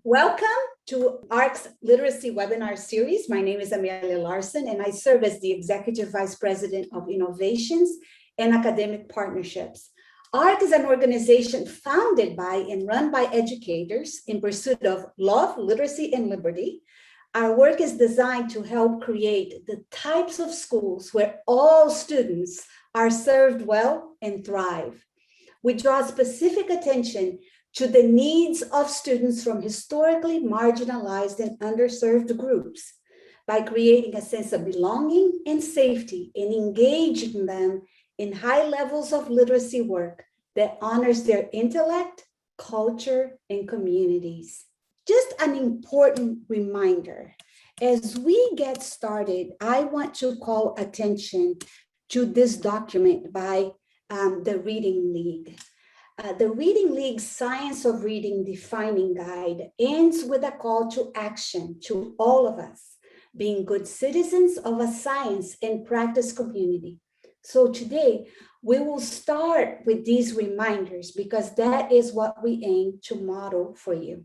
Welcome to ARC's Literacy Webinar Series. My name is Amelia Larson, and I serve as the Executive Vice President of Innovations and Academic Partnerships. ARC is an organization founded by and run by educators in pursuit of love, literacy, and liberty. Our work is designed to help create the types of schools where all students are served well and thrive. We draw specific attention to the needs of students from historically marginalized and underserved groups by creating a sense of belonging and safety and engaging them in high levels of literacy work that honors their intellect, culture, and communities. Just an important reminder, as we get started, I want to call attention to this document by the Reading League. The Reading League's Science of Reading Defining Guide ends with a call to action to all of us, being good citizens of a science and practice community. So today, we will start with these reminders because that is what we aim to model for you.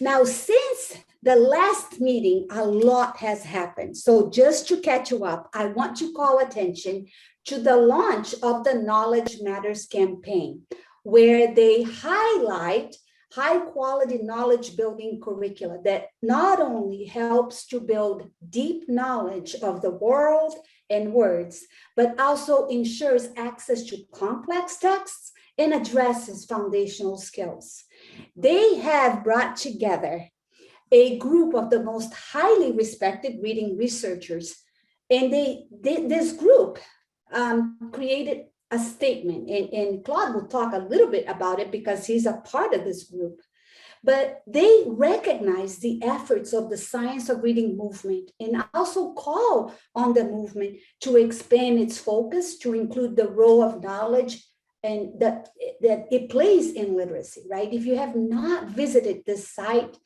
Now, since the last meeting, a lot has happened. So just to catch you up, I want to call attention to the launch of the Knowledge Matters campaign, where they highlight high quality knowledge building curricula that not only helps to build deep knowledge of the world and words, but also ensures access to complex texts and addresses foundational skills. They have brought together a group of the most highly respected reading researchers, and this group created a statement, and Claude will talk a little bit about it because he's a part of this group. But they recognize the efforts of the Science of Reading movement and also call on the movement to expand its focus to include the role of knowledge and that it plays in literacy, right? If you have not visited this site,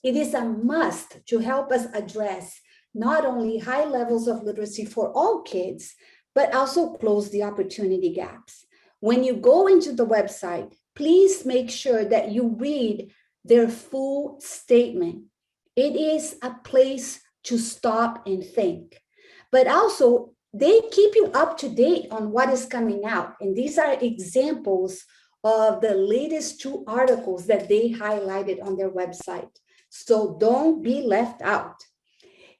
it is a must to help us address not only high levels of literacy for all kids, but also close the opportunity gaps. When you go into the website, please make sure that you read their full statement. It is a place to stop and think, but also they keep you up to date on what is coming out. And these are examples of the latest 2 articles that they highlighted on their website. So don't be left out.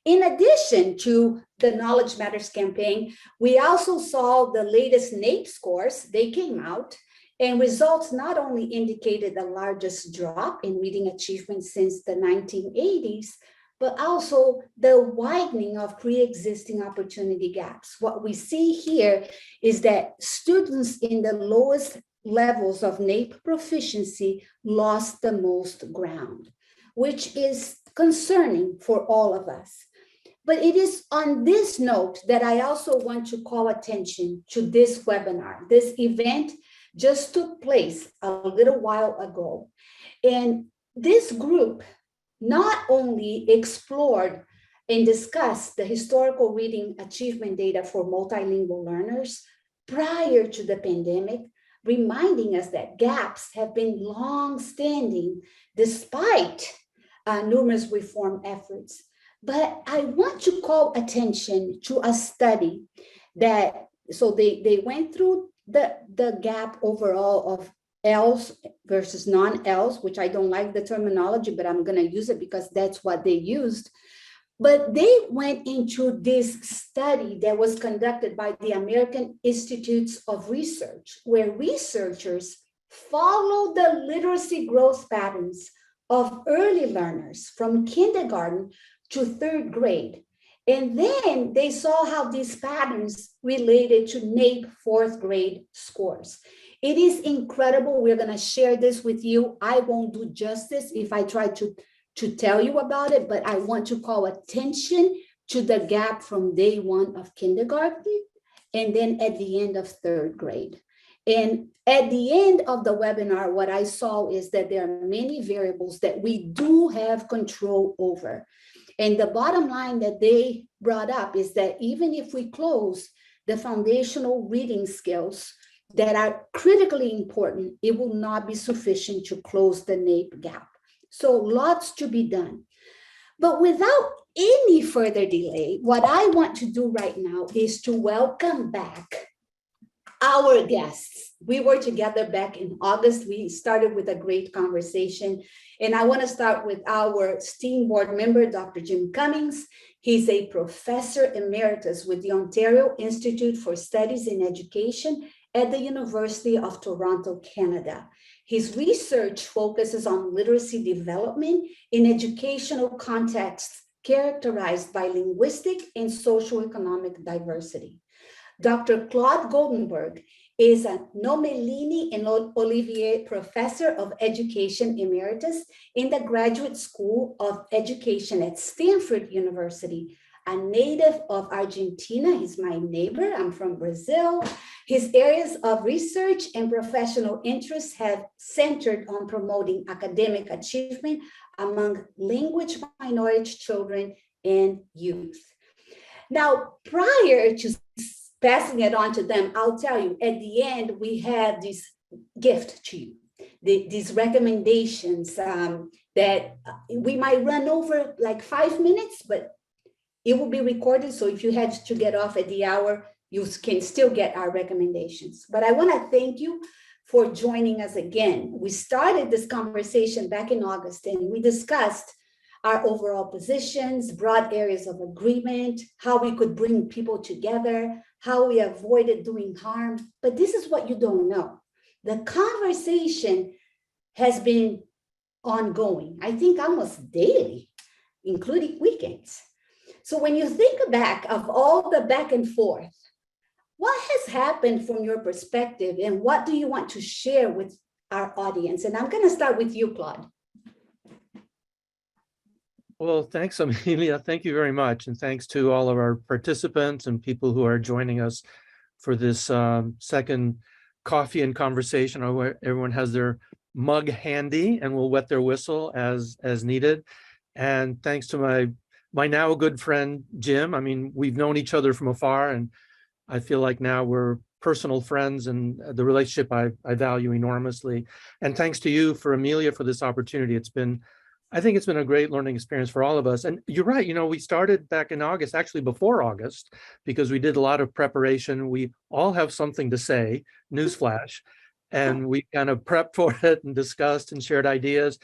In addition to the Knowledge Matters campaign, we also saw the latest NAEP scores. They came out, and results not only indicated the largest drop in reading achievement since the 1980s, but also the widening of pre-existing opportunity gaps. What we see here is that students in the lowest levels of NAEP proficiency lost the most ground, which is concerning for all of us. But it is on this note that I also want to call attention to this webinar. This event just took place a little while ago. And this group not only explored and discussed the historical reading achievement data for multilingual learners prior to the pandemic, reminding us that gaps have been long-standing despite numerous reform efforts. But I want to call attention to a study that, so they went through the gap overall of ELs versus non-ELs, which I don't like the terminology, but I'm going to use it because that's what they used. But they went into this study that was conducted by the American Institutes of Research, where researchers followed the literacy growth patterns of early learners from kindergarten to 3rd grade. And then they saw how these patterns related to NAEP 4th grade scores. It is incredible. We're going to share this with you. I won't do justice if I try to tell you about it, but I want to call attention to the gap from day 1 of kindergarten and then at the end of 3rd grade. And at the end of the webinar, what I saw is that there are many variables that we do have control over. And the bottom line that they brought up is that even if we close the foundational reading skills that are critically important, it will not be sufficient to close the NAEP gap. So lots to be done. But without any further delay, what I want to do right now is to welcome back our guests. We were together back in August. We started with a great conversation. And I want to start with our esteemed board member, Dr. Jim Cummins. He's a professor emeritus with the Ontario Institute for Studies in Education at the University of Toronto, Canada. His research focuses on literacy development in educational contexts characterized by linguistic and socioeconomic diversity. Dr. Claude Goldenberg is a Nomelini and Olivier Professor of Education Emeritus in the Graduate School of Education at Stanford University. A native of Argentina, he's my neighbor, I'm from Brazil. His areas of research and professional interests have centered on promoting academic achievement among language minority children and youth. Now, prior to passing it on to them, I'll tell you, at the end, we have this gift to you, these recommendations that we might run over like 5 minutes, but it will be recorded. So if you had to get off at the hour, you can still get our recommendations. But I want to thank you for joining us again. We started this conversation back in August, and we discussed our overall positions, broad areas of agreement, how we could bring people together, how we avoided doing harm. But this is what you don't know. The conversation has been ongoing, I think almost daily, including weekends. So when you think back of all the back and forth, what has happened from your perspective, and what do you want to share with our audience? And I'm going to start with you, Claude. Well, thanks, Amelia. Thank you very much. And thanks to all of our participants and people who are joining us for this second coffee and conversation. Everyone has their mug handy and will wet their whistle as needed. And thanks to my now good friend, Jim. I mean, we've known each other from afar, and I feel like now we're personal friends, and the relationship I value enormously. And thanks to you, for Amelia, for this opportunity. I think it's been a great learning experience for all of us. And you're right, we started back in August, actually before August, because we did a lot of preparation. We all have something to say, newsflash, and we kind of prepped for it and discussed and shared ideas.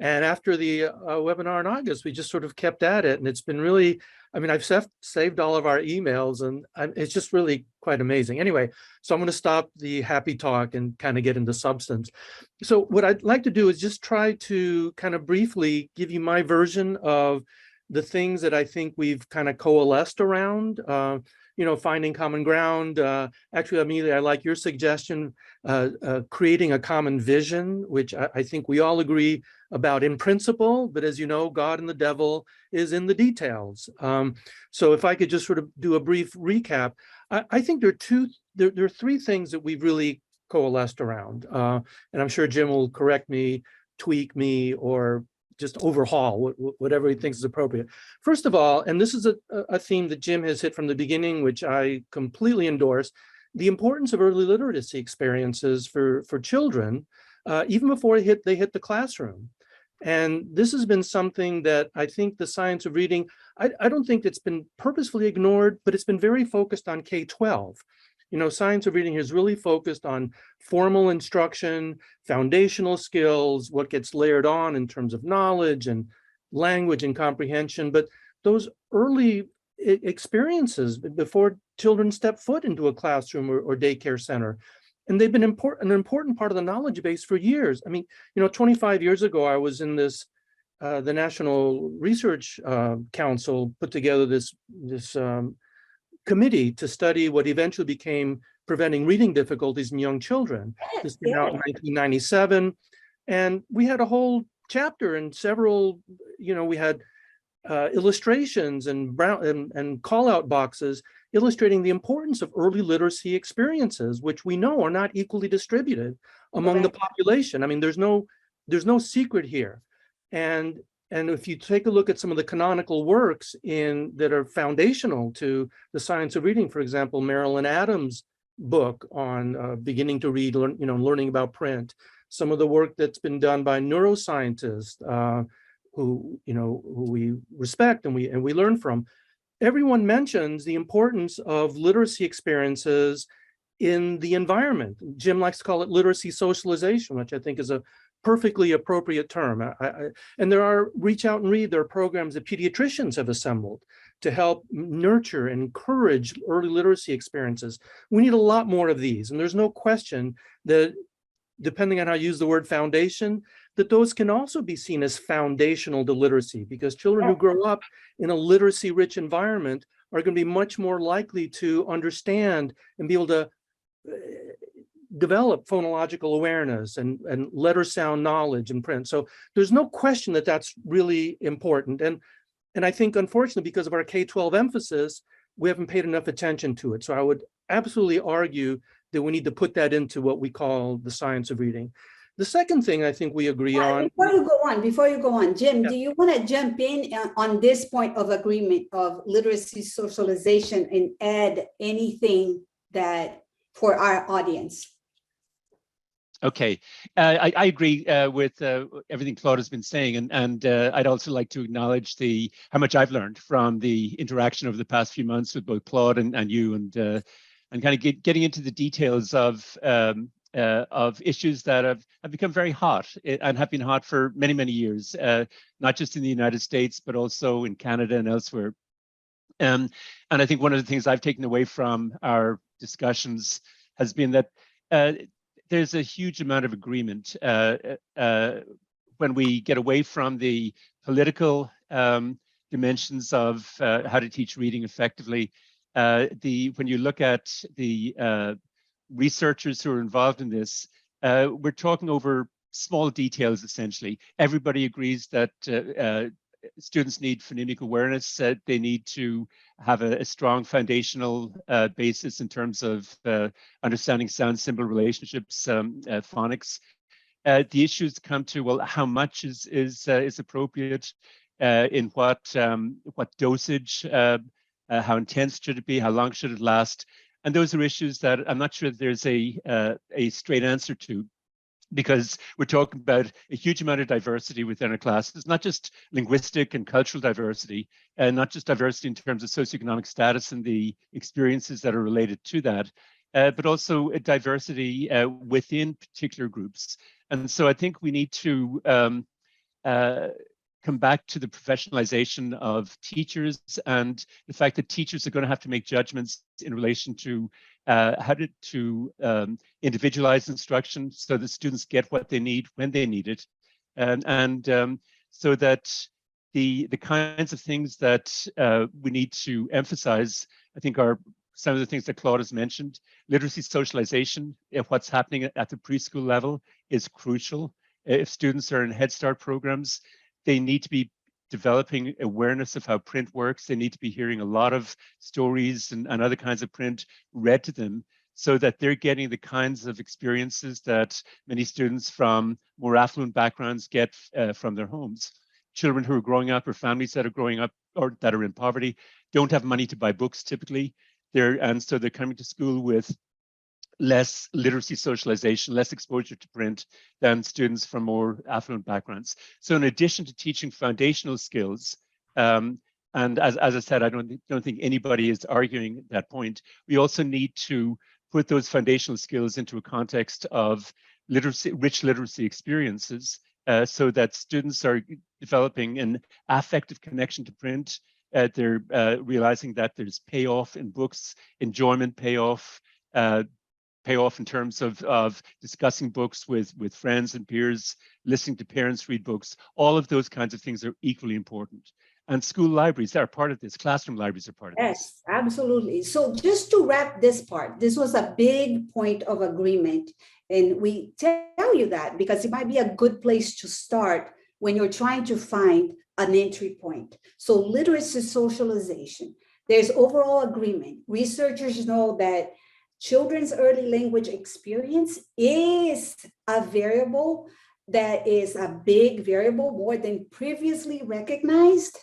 And after the webinar in August, we just sort of kept at it. And it's been really, I've saved all of our emails, and it's just really quite amazing. Anyway, so I'm going to stop the happy talk and kind of get into substance. So what I'd like to do is just try to kind of briefly give you my version of the things that I think we've kind of coalesced around, finding common ground. Actually, Amelia, I like your suggestion, creating a common vision, which I think we all agree about in principle, but as you know, God and the devil is in the details. So if I could just sort of do a brief recap, I think there are three things that we've really coalesced around. And I'm sure Jim will correct me, tweak me, or just overhaul whatever he thinks is appropriate. First of all, and this is a theme that Jim has hit from the beginning, which I completely endorse, the importance of early literacy experiences for children, even before they hit the classroom. And this has been something that I think the science of reading, I don't think it's been purposefully ignored, but it's been very focused on K-12. Science of reading has really focused on formal instruction, foundational skills, what gets layered on in terms of knowledge and language and comprehension. But those early experiences before children step foot into a classroom or daycare center, and they've been an important part of the knowledge base for years. 25 years ago, I was in this, the National Research Council put together this committee to study what eventually became preventing reading difficulties in young children. This came out in 1997. And we had a whole chapter and several, we had illustrations and call-out boxes illustrating the importance of early literacy experiences, which we know are not equally distributed among the population. There's no secret here. And if you take a look at some of the canonical works that are foundational to the science of reading, for example, Marilyn Adams' book on beginning to read, learning about print, some of the work that's been done by neuroscientists who we respect and we learn from. Everyone mentions the importance of literacy experiences in the environment. Jim likes to call it literacy socialization, which I think is a perfectly appropriate term. And there are Reach Out and Read, there are programs that pediatricians have assembled to help nurture and encourage early literacy experiences. We need a lot more of these. And there's no question that, depending on how you use the word foundation, that those can also be seen as foundational to literacy, because children who grow up in a literacy-rich environment are going to be much more likely to understand and be able to develop phonological awareness and letter sound knowledge and print. So there's no question that that's really important. And I think, unfortunately, because of our K-12 emphasis, we haven't paid enough attention to it. So I would absolutely argue that we need to put that into what we call the science of reading. The second thing I think we agree on. Before you go on, Jim, Yeah. do you want to jump in on this point of agreement of literacy socialization and add anything that for our audience? Okay, I agree with everything Claude has been saying, and I'd also like to acknowledge how much I've learned from the interaction over the past few months with both Claude and you, and kind of getting into the details of issues that have become very hot and have been hot for many, many years, not just in the United States, but also in Canada and elsewhere. And I think one of the things I've taken away from our discussions has been that there's a huge amount of agreement when we get away from the political dimensions of how to teach reading effectively. When you look at the researchers who are involved in this, we're talking over small details, essentially. Everybody agrees that students need phonemic awareness. They need to have a strong foundational basis in terms of understanding sound symbol relationships, phonics. The issues come to, well, how much is appropriate, in what dosage, how intense should it be, how long should it last? And those are issues that I'm not sure there's a straight answer to, because we're talking about a huge amount of diversity within our classes, not just linguistic and cultural diversity, and not just diversity in terms of socioeconomic status and the experiences that are related to that, but also a diversity within particular groups. And so I think we need to come back to the professionalization of teachers and the fact that teachers are going to have to make judgments in relation to how to individualize instruction so that students get what they need when they need it, and so that the kinds of things that we need to emphasize, I think, are some of the things that Claude has mentioned. Literacy socialization, if what's happening at the preschool level, is crucial. If students are in Head Start programs, they need to be developing awareness of how print works. They need to be hearing a lot of stories and other kinds of print read to them, so that they're getting the kinds of experiences that many students from more affluent backgrounds get from their homes. Children who are growing up, or families that are growing up or that are in poverty, don't have money to buy books typically. And so they're coming to school with less literacy socialization, less exposure to print than students from more affluent backgrounds. So in addition to teaching foundational skills, and as I said, I don't think anybody is arguing that point, we also need to put those foundational skills into a context of rich literacy experiences, so that students are developing an affective connection to print. They're realizing that there's payoff in books, enjoyment payoff in terms of discussing books with friends and peers, listening to parents read books. All of those kinds of things are equally important. And school libraries are part of this. Classroom libraries are part of this. Yes, absolutely. So just to wrap this part, this was a big point of agreement. And we tell you that because it might be a good place to start when you're trying to find an entry point. So literacy socialization, there's overall agreement. Researchers know that children's early language experience is a variable that is a big variable, more than previously recognized.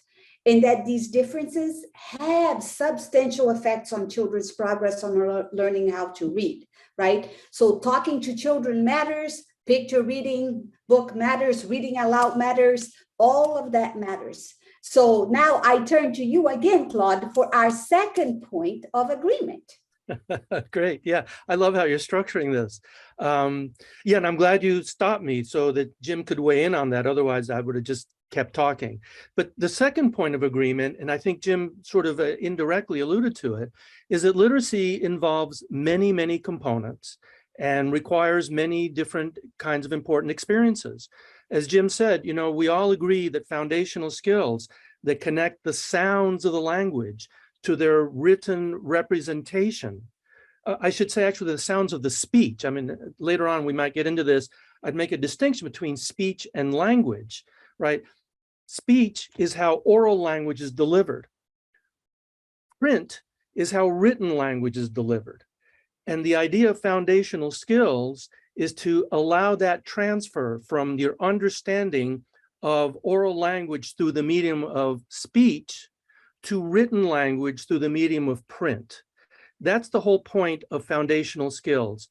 and that these differences have substantial effects on children's progress on learning how to read, right? So talking to children matters, picture reading, book matters, reading aloud matters, all of that matters. So now I turn to you again, Claude, for our second point of agreement. Great. Yeah, I love how you're structuring this. Yeah, and I'm glad you stopped me so that Jim could weigh in on that. Otherwise, I would have just kept talking. But the second point of agreement, and I think Jim sort of indirectly alluded to it, is that literacy involves many, many components and requires many different kinds of important experiences. As Jim said, you know, we all agree that foundational skills that connect the sounds of the language to their written representation. I should say actually the sounds of the speech. I mean, later on we might get into this. I'd make a distinction between speech and language, right? Speech is how oral language is delivered. Print is how written language is delivered. And the idea of foundational skills is to allow that transfer from your understanding of oral language through the medium of speech to written language through the medium of print. That's the whole point of foundational skills.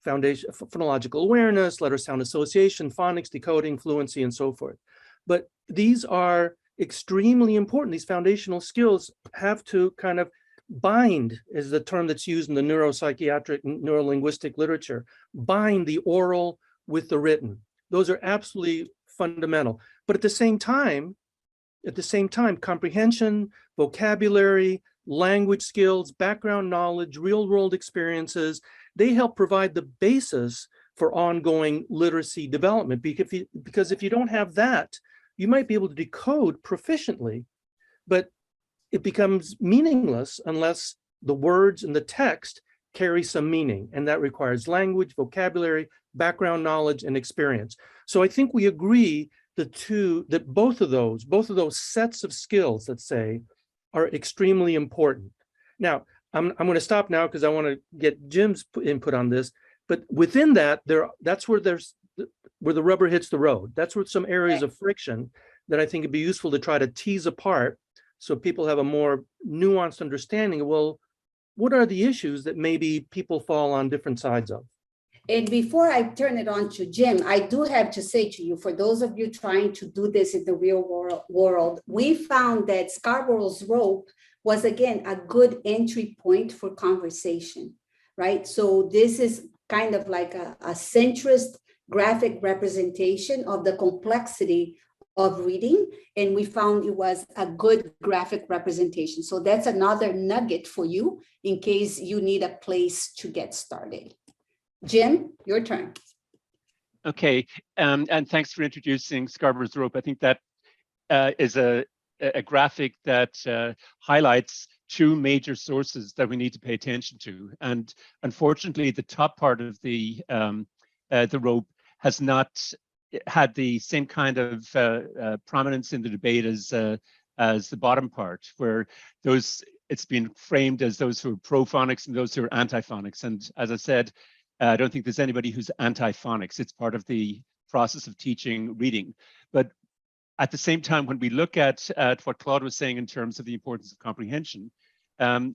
Phonological awareness, letter sound association, phonics, decoding, fluency, and so forth. But these are extremely important. These foundational skills have to kind of bind, is the term that's used in the neuropsychiatric and neurolinguistic literature, bind the oral with the written. Those are absolutely fundamental. But at the same time, comprehension, vocabulary, language skills, background knowledge, real-world experiences, they help provide the basis for ongoing literacy development. Because if you don't have that, you might be able to decode proficiently, but it becomes meaningless unless the words and the text carry some meaning, and that requires language, vocabulary, background knowledge, and experience. So I think we agree that both of those sets of skills, let's say, are extremely important. Now, I'm going to stop now because I want to get Jim's input on this. But within that, that's where the rubber hits the road. That's where some areas of friction that I think would be useful to try to tease apart, so people have a more nuanced understanding of, well, what are the issues that maybe people fall on different sides of? And before I turn it on to Jim, I do have to say to you, for those of you trying to do this in the real world, we found that Scarborough's rope was, again, a good entry point for conversation, right? So this is kind of like a centrist graphic representation of the complexity of reading, and we found it was a good graphic representation. So that's another nugget for you in case you need a place to get started. Jim, your turn. Okay, and thanks for introducing Scarborough's rope. I think that is a graphic that highlights two major sources that we need to pay attention to. And unfortunately, the top part of the rope has not had the same kind of prominence in the debate as the bottom part, where it's been framed as those who are pro-phonics and those who are anti-phonics. And as I said, I don't think there's anybody who's anti-phonics. It's part of the process of teaching reading. But at the same time, when we look at what Claude was saying in terms of the importance of comprehension,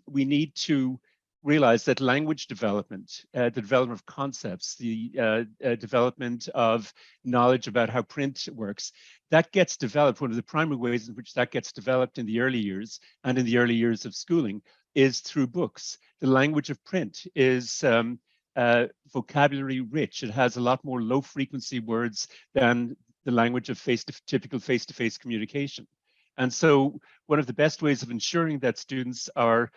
we need to realize that language development, the development of concepts, the development of knowledge about how print works, that gets developed. One of the primary ways in which that gets developed in the early years and in the early years of schooling is through books. The language of print is vocabulary rich. It has a lot more low frequency words than the language of typical face-to-face communication. And so one of the best ways of ensuring that students are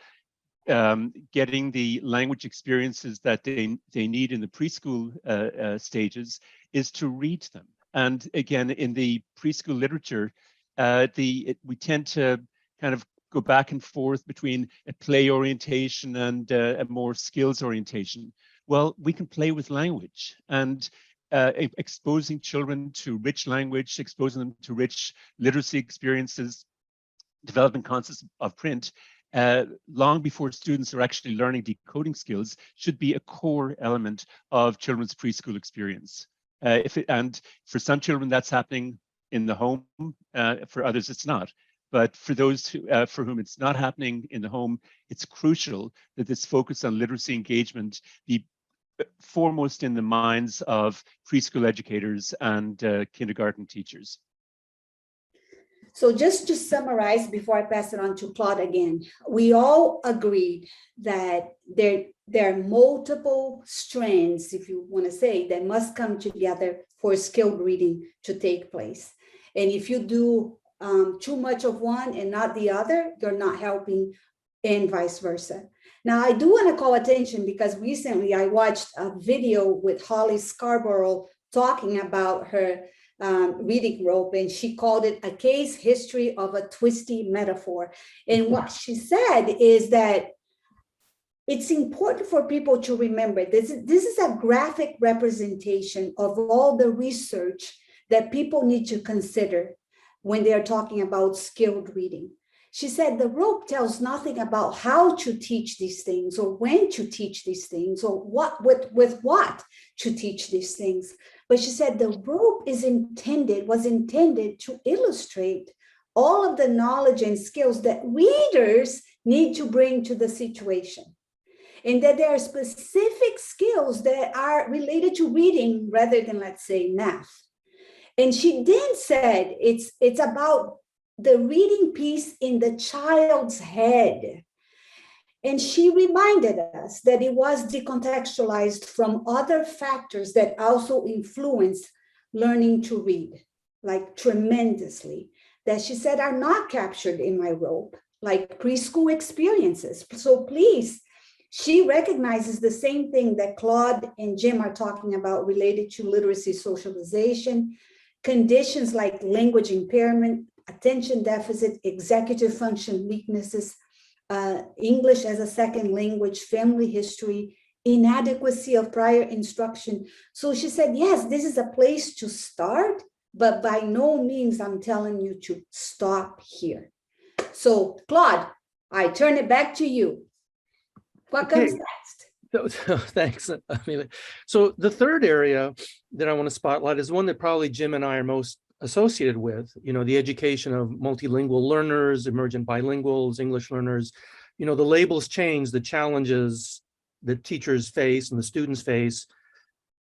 getting the language experiences that they need in the preschool stages is to read them. And again, in the preschool literature, we tend to kind of go back and forth between a play orientation and a more skills orientation. Well, we can play with language, and exposing children to rich language, exposing them to rich literacy experiences, developing concepts of print, long before students are actually learning decoding skills, should be a core element of children's preschool experience. And for some children, that's happening in the home. For others, it's not. But for those for whom it's not happening in the home, it's crucial that this focus on literacy engagement be foremost in the minds of preschool educators and kindergarten teachers. So just to summarize before I pass it on to Claude again, we all agreed that there are multiple strands, if you want to say, that must come together for skilled reading to take place. And if you do too much of one and not the other, you're not helping, and vice versa. Now, I do want to call attention because recently I watched a video with Holly Scarborough talking about her reading rope, and she called it a case history of a twisty metaphor. And what she said is that it's important for people to remember this is a graphic representation of all the research that people need to consider when they are talking about skilled reading. She said the rope tells nothing about how to teach these things or when to teach these things or what with what to teach these things. But she said the rope was intended to illustrate all of the knowledge and skills that readers need to bring to the situation. And that there are specific skills that are related to reading rather than, let's say, math. And she then said it's about the reading piece in the child's head. And she reminded us that it was decontextualized from other factors that also influence learning to read, like tremendously, that she said are not captured in my rope, like preschool experiences. So please, she recognizes the same thing that Claude and Jim are talking about related to literacy socialization, conditions like language impairment, attention deficit, executive function weaknesses, English as a second language, family history, inadequacy of prior instruction. So she said, yes, this is a place to start, but by no means I'm telling you to stop here. So Claude, I turn it back to you. What comes next? So, thanks, Amelia. So the third area that I want to spotlight is one that probably Jim and I are most associated with, the education of multilingual learners, emergent bilinguals, English learners. The labels change, the challenges that teachers face and the students face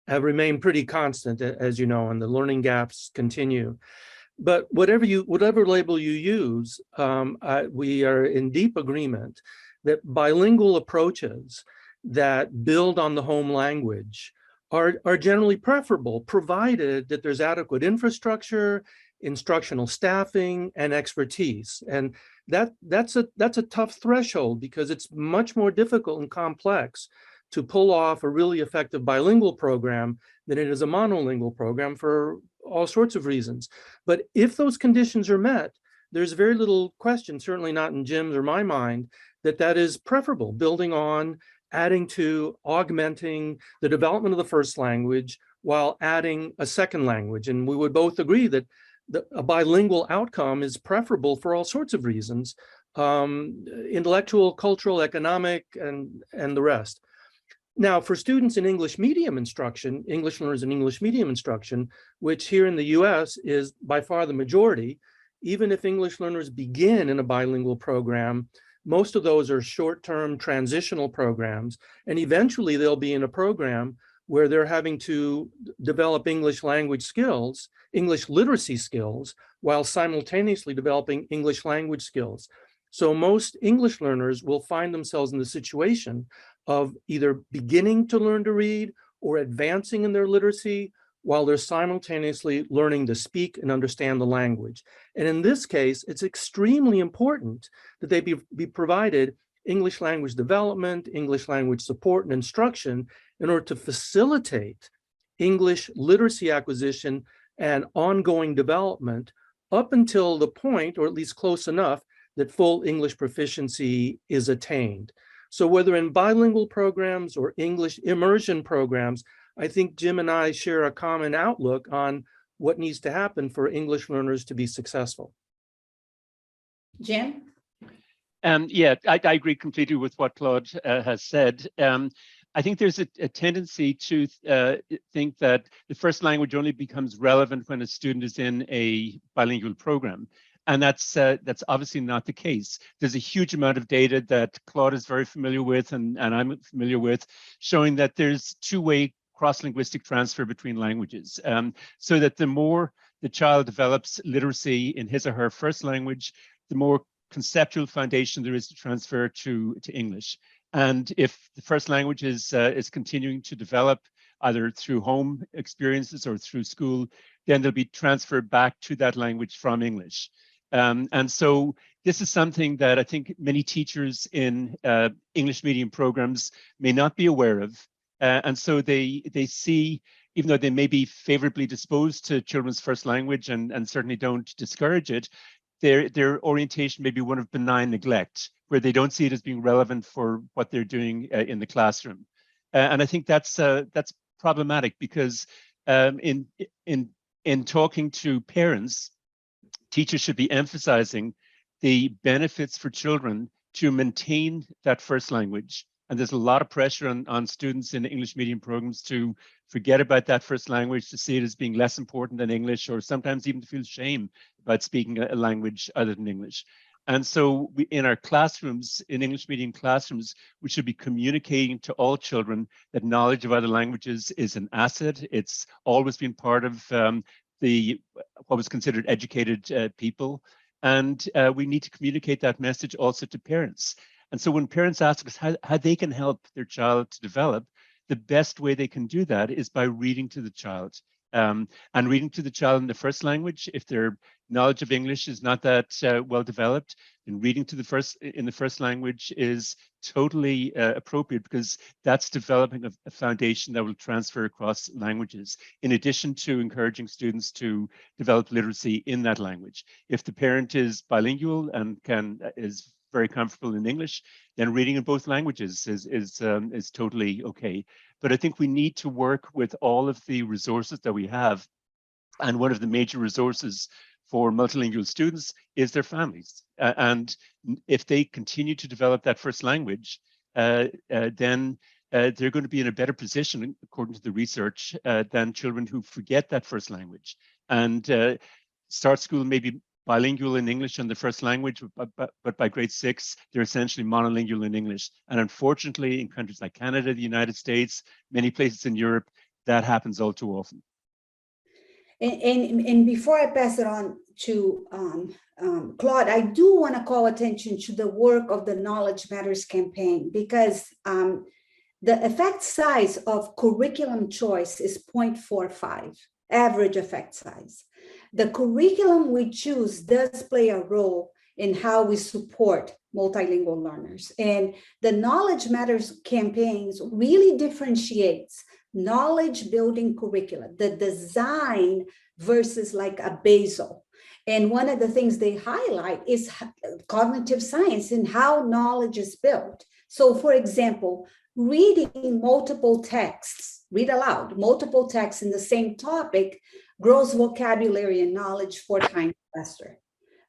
have remained pretty constant, as you know, and the learning gaps continue. But whatever label you use, we are in deep agreement that bilingual approaches that build on the home language are generally preferable, provided that there's adequate infrastructure, instructional staffing, and expertise. And that's a tough threshold because it's much more difficult and complex to pull off a really effective bilingual program than it is a monolingual program for all sorts of reasons. But if those conditions are met, there's very little question, certainly not in Jim's or my mind, that is preferable, building on, adding to, augmenting the development of the first language while adding a second language. And we would both agree that a bilingual outcome is preferable for all sorts of reasons, intellectual, cultural, economic, and the rest. Now, for students in English medium instruction, English learners in English medium instruction, which here in the US is by far the majority, even if English learners begin in a bilingual program, most of those are short-term transitional programs, and eventually they'll be in a program where they're having to develop English language skills, English literacy skills, while simultaneously developing English language skills. So most English learners will find themselves in the situation of either beginning to learn to read or advancing in their literacy while they're simultaneously learning to speak and understand the language. And in this case, it's extremely important that they be provided English language development, English language support and instruction in order to facilitate English literacy acquisition and ongoing development up until the point, or at least close enough, that full English proficiency is attained. So whether in bilingual programs or English immersion programs, I think Jim and I share a common outlook on what needs to happen for English learners to be successful. Jim? Yeah, I agree completely with what Claude has said. I think there's a tendency to think that the first language only becomes relevant when a student is in a bilingual program. And that's obviously not the case. There's a huge amount of data that Claude is very familiar with, and I'm familiar with, showing that there's two-way cross-linguistic transfer between languages. So that the more the child develops literacy in his or her first language, the more conceptual foundation there is to transfer to English. And if the first language is continuing to develop either through home experiences or through school, then they'll be transferred back to that language from English. And so this is something that I think many teachers in English medium programs may not be aware of. And so they see, even though they may be favorably disposed to children's first language and certainly don't discourage it, their orientation may be one of benign neglect, where they don't see it as being relevant for what they're doing in the classroom. And I think that's problematic, because in talking to parents, teachers should be emphasizing the benefits for children to maintain that first language. And there's a lot of pressure on students in English medium programs to forget about that first language, to see it as being less important than English, or sometimes even to feel shame about speaking a language other than English. And so in our classrooms, in English medium classrooms, we should be communicating to all children that knowledge of other languages is an asset. It's always been part of what was considered educated people. And we need to communicate that message also to parents. And so when parents ask us how they can help their child to develop, the best way they can do that is by reading to the child. And reading to the child in the first language. If their knowledge of English is not that well developed, then reading to in the first language is totally appropriate, because that's developing a foundation that will transfer across languages, in addition to encouraging students to develop literacy in that language. If the parent is bilingual and is very comfortable in English, then reading in both languages is totally okay. But I think we need to work with all of the resources that we have. And one of the major resources for multilingual students is their families. And if they continue to develop that first language, then they're going to be in a better position, according to the research, than children who forget that first language and start school maybe bilingual in English in the first language, but by grade 6, they're essentially monolingual in English. And unfortunately, in countries like Canada, the United States, many places in Europe, that happens all too often. And before I pass it on to Claude, I do want to call attention to the work of the Knowledge Matters campaign, because the effect size of curriculum choice is 0.45, average effect size. The curriculum we choose does play a role in how we support multilingual learners. And the Knowledge Matters campaigns really differentiates knowledge building curricula, the design versus like a basal. And one of the things they highlight is cognitive science and how knowledge is built. So for example, reading multiple texts, read aloud, multiple texts in the same topic grows vocabulary and knowledge 4 times faster,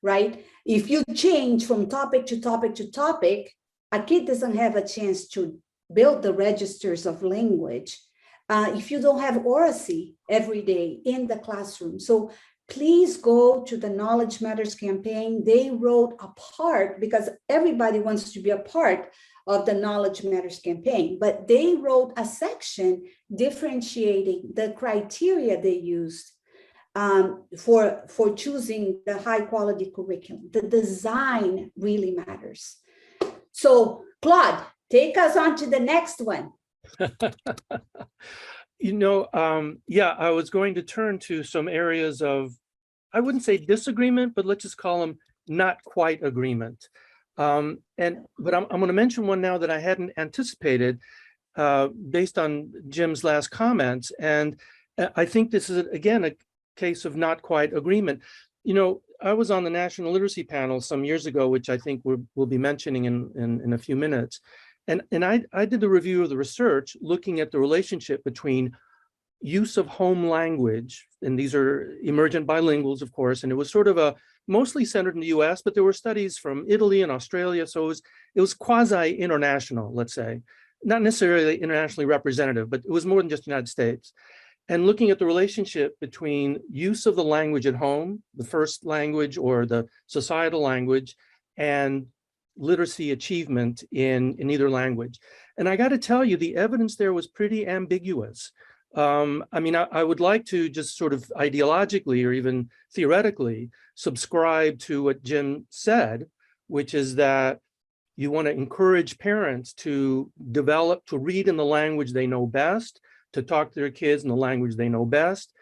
right? If you change from topic to topic to topic, a kid doesn't have a chance to build the registers of language if you don't have oracy every day in the classroom. So please go to the Knowledge Matters campaign. They wrote a part, because everybody wants to be a part of the Knowledge Matters campaign, but they wrote a section differentiating the criteria they used for choosing the high quality curriculum. The design really matters. So Claude, take us on to the next one. Yeah, I was going to turn to some areas of, I wouldn't say disagreement, but let's just call them not quite agreement. But I'm going to mention one now that I hadn't anticipated based on Jim's last comments. And I think this is, again, a case of not quite agreement. I was on the National Literacy Panel some years ago, which I think we'll be mentioning in a few minutes. And I did the review of the research looking at the relationship between use of home language, and these are emergent bilinguals, of course, and it was sort of mostly centered in the US, but there were studies from Italy and Australia, so it was quasi-international, let's say. Not necessarily internationally representative, but it was more than just the United States. and looking at the relationship between use of the language at home, the first language or the societal language, and literacy achievement in either language. And I got to tell you, the evidence there was pretty ambiguous. I mean, I would like to just sort of ideologically or even theoretically subscribe to what Jim said, which is that you want to encourage parents to read in the language they know best, to talk to their kids in the language they know best,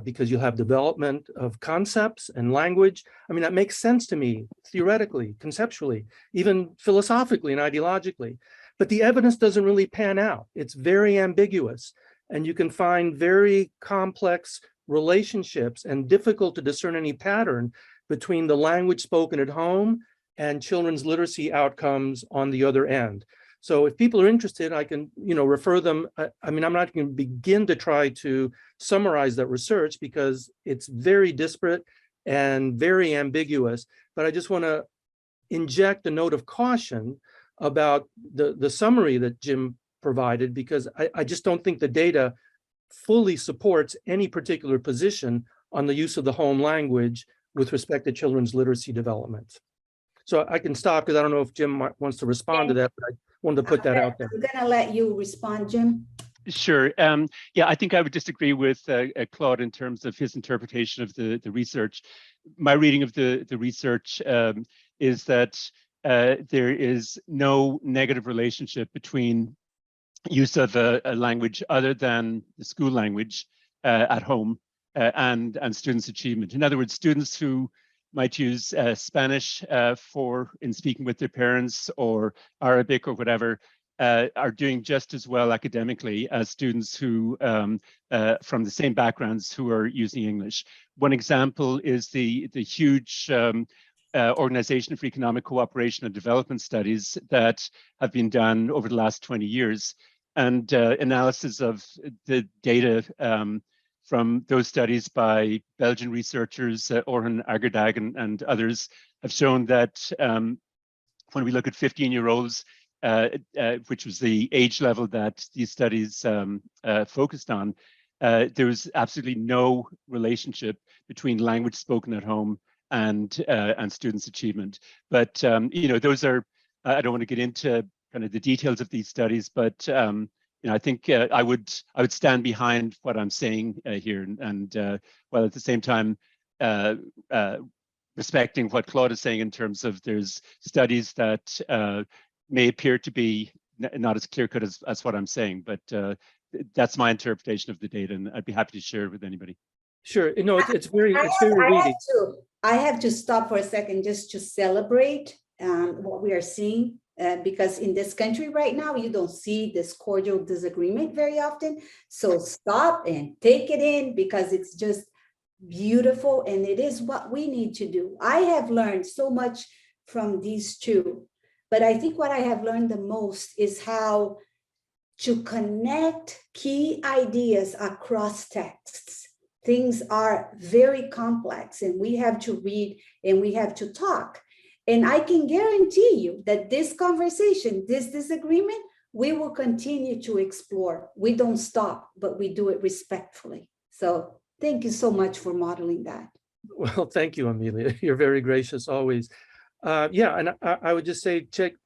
because you'll have development of concepts and language. I mean, that makes sense to me, theoretically, conceptually, even philosophically and ideologically. But the evidence doesn't really pan out. It's very ambiguous. And you can find very complex relationships and difficult to discern any pattern between the language spoken at home and children's literacy outcomes on the other end. So if people are interested, I can, refer them. I mean, I'm not going to begin to try to summarize that research because it's very disparate and very ambiguous, but I just want to inject a note of caution about the summary that Jim provided, because I just don't think the data fully supports any particular position on the use of the home language with respect to children's literacy development. So I can stop because I don't know if Jim wants to respond to that, but I wanted to put that out there. I'm going to let you respond, Jim. Sure. Yeah, I think I would disagree with Claude in terms of his interpretation of the research. My reading of the research is that there is no negative relationship between use of a language other than the school language at home and students' achievement. In other words, students who might use Spanish in speaking with their parents, or Arabic or whatever, are doing just as well academically as students who from the same backgrounds who are using English. One example is the huge Organization for Economic Cooperation and Development studies that have been done over the last 20 years. And analysis of the data from those studies by Belgian researchers, Orhan Agerdag and others, have shown that when we look at 15-year-olds, which was the age level that these studies focused on, there was absolutely no relationship between language spoken at home and students' achievement. But those are, I don't want to get into kind of the details of these studies, but I think I would stand behind what I'm saying here, and while at the same time respecting what Claude is saying in terms of there's studies that may appear to be not as clear-cut as what I'm saying, but that's my interpretation of the data, and I'd be happy to share it with anybody. Sure, it's very reading. I have to stop for a second just to celebrate what we are seeing. Because in this country right now, you don't see this cordial disagreement very often. So stop and take it in, because it's just beautiful and it is what we need to do. I have learned so much from these two, but I think what I have learned the most is how to connect key ideas across texts. Things are very complex and we have to read and we have to talk. And I can guarantee you that this conversation, this disagreement, we will continue to explore. We don't stop, but we do it respectfully. So thank you so much for modeling that. Well, thank you, Amelia. You're very gracious always. Yeah, and I would just say take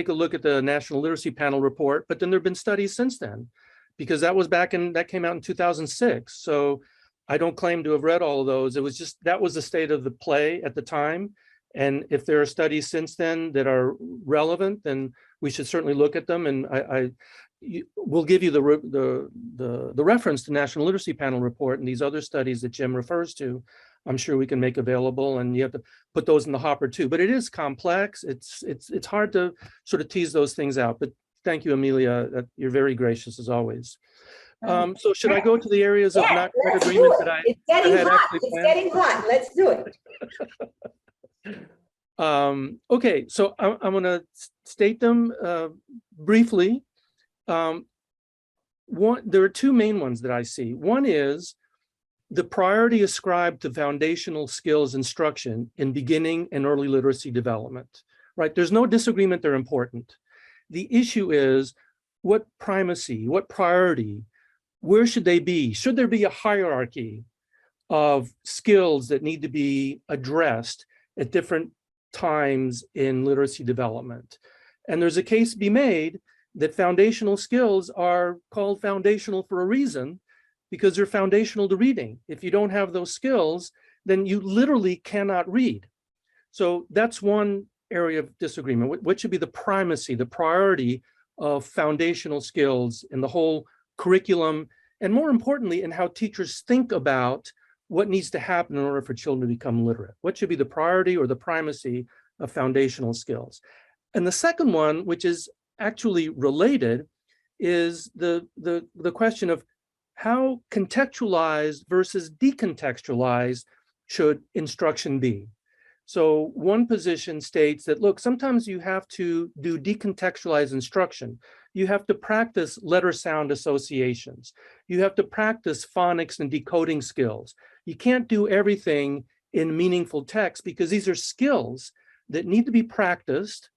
a look at the National Literacy Panel report, but then there have been studies since then, because that came out in 2006. So I don't claim to have read all of those. It was just, that was the state of the play at the time. And if there are studies since then that are relevant, then we should certainly look at them. And we'll give you the reference to National Literacy Panel report and these other studies that Jim refers to. I'm sure we can make available, and you have to put those in the hopper too. But it is complex. It's hard to sort of tease those things out. But thank you, Amelia. You're very gracious as always. So should I go to the areas of not agreement that I had actually planned? It's getting hot. Let's do it. Okay, so I'm going to state them briefly. There are two main ones that I see. One is the priority ascribed to foundational skills instruction in beginning and early literacy development, right? There's no disagreement they're important. The issue is what primacy, what priority, where should they be? Should there be a hierarchy of skills that need to be addressed at different times in literacy development? And there's a case to be made that foundational skills are called foundational for a reason, because they're foundational to reading. If you don't have those skills, then you literally cannot read. So that's one area of disagreement. What should be the primacy, the priority of foundational skills in the whole curriculum, and more importantly, in how teachers think about what needs to happen in order for children to become literate? What should be the priority or the primacy of foundational skills? And the second one, which is actually related, is the question of how contextualized versus decontextualized should instruction be? So one position states that, look, sometimes you have to do decontextualized instruction. You have to practice letter sound associations. You have to practice phonics and decoding skills. You can't do everything in meaningful text because these are skills that need to be practiced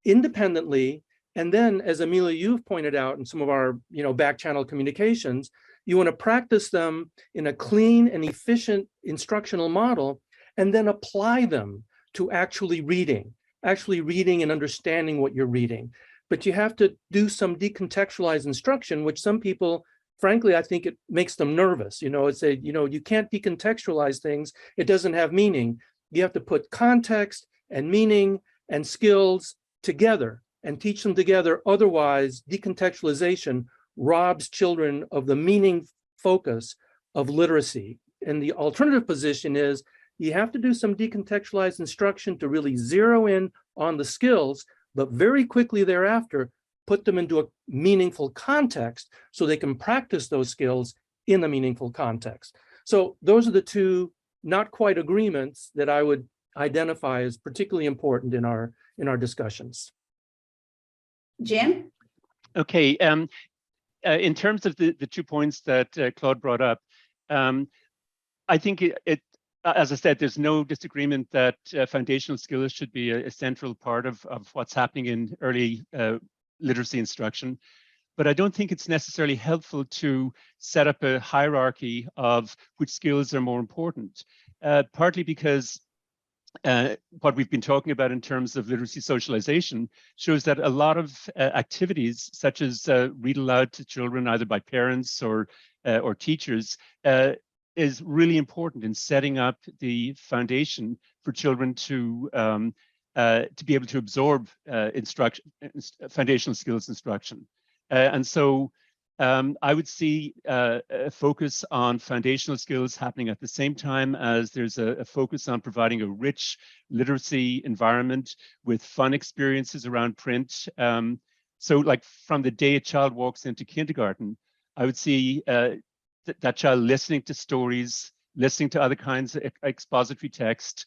independently. And then, as Amelia, you've pointed out in some of our back channel communications, you want to practice them in a clean and efficient instructional model, and then apply them to actually reading and understanding what you're reading. But you have to do some decontextualized instruction, which some people, frankly, I think it makes them nervous. You can't decontextualize things. It doesn't have meaning. You have to put context and meaning and skills together and teach them together. Otherwise, decontextualization robs children of the meaning focus of literacy. And the alternative position is you have to do some decontextualized instruction to really zero in on the skills, but very quickly thereafter, put them into a meaningful context so they can practice those skills in a meaningful context. So those are the two not quite agreements that I would identify as particularly important in our discussions. Jim? Okay. In terms of the 2 points that Claude brought up, I think as I said, there's no disagreement that foundational skills should be a central part of what's happening in early literacy instruction. But I don't think it's necessarily helpful to set up a hierarchy of which skills are more important, partly because what we've been talking about in terms of literacy socialization shows that a lot of activities, such as read aloud to children, either by parents or teachers, is really important in setting up the foundation for children to be able to absorb foundational skills instruction. And so I would see a focus on foundational skills happening at the same time as there's a focus on providing a rich literacy environment with fun experiences around print. So like from the day a child walks into kindergarten, I would see that child listening to stories, listening to other kinds of expository text,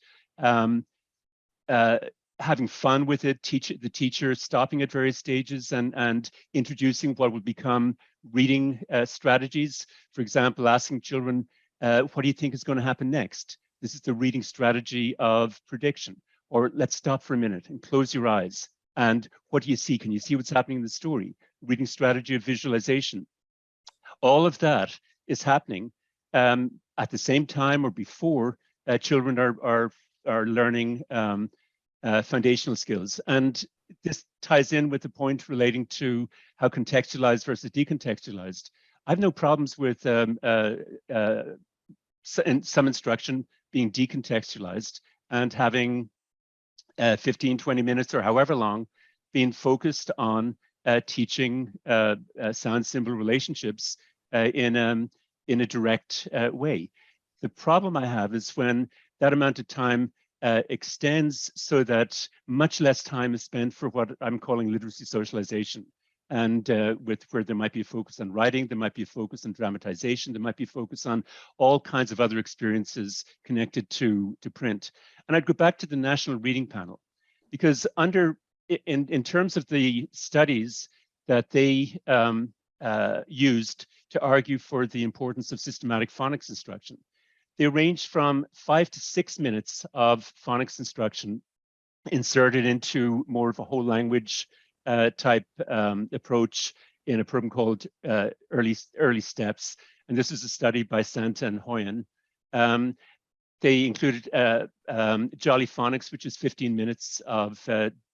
having fun with it, the teacher stopping at various stages and introducing what would become reading strategies. For example, asking children, what do you think is going to happen next? This is the reading strategy of prediction. Or let's stop for a minute and close your eyes. And what do you see? Can you see what's happening in the story? Reading strategy of visualization. All of that is happening at the same time or before children are learning foundational skills. And this ties in with the point relating to how contextualized versus decontextualized. I have no problems with in some instruction being decontextualized and having 15, 20 minutes or however long being focused on teaching sound symbol relationships in a direct way. The problem I have is when that amount of time extends so that much less time is spent for what I'm calling literacy socialization. And where there might be a focus on writing, there might be a focus on dramatization, there might be a focus on all kinds of other experiences connected to print. And I'd go back to the National Reading Panel, because in terms of the studies that they used to argue for the importance of systematic phonics instruction, they ranged from 5 to 6 minutes of phonics instruction inserted into more of a whole language type approach in a program called Early Steps. And this is a study by Santa and Hoyen. They included Jolly Phonics, which is 15 minutes of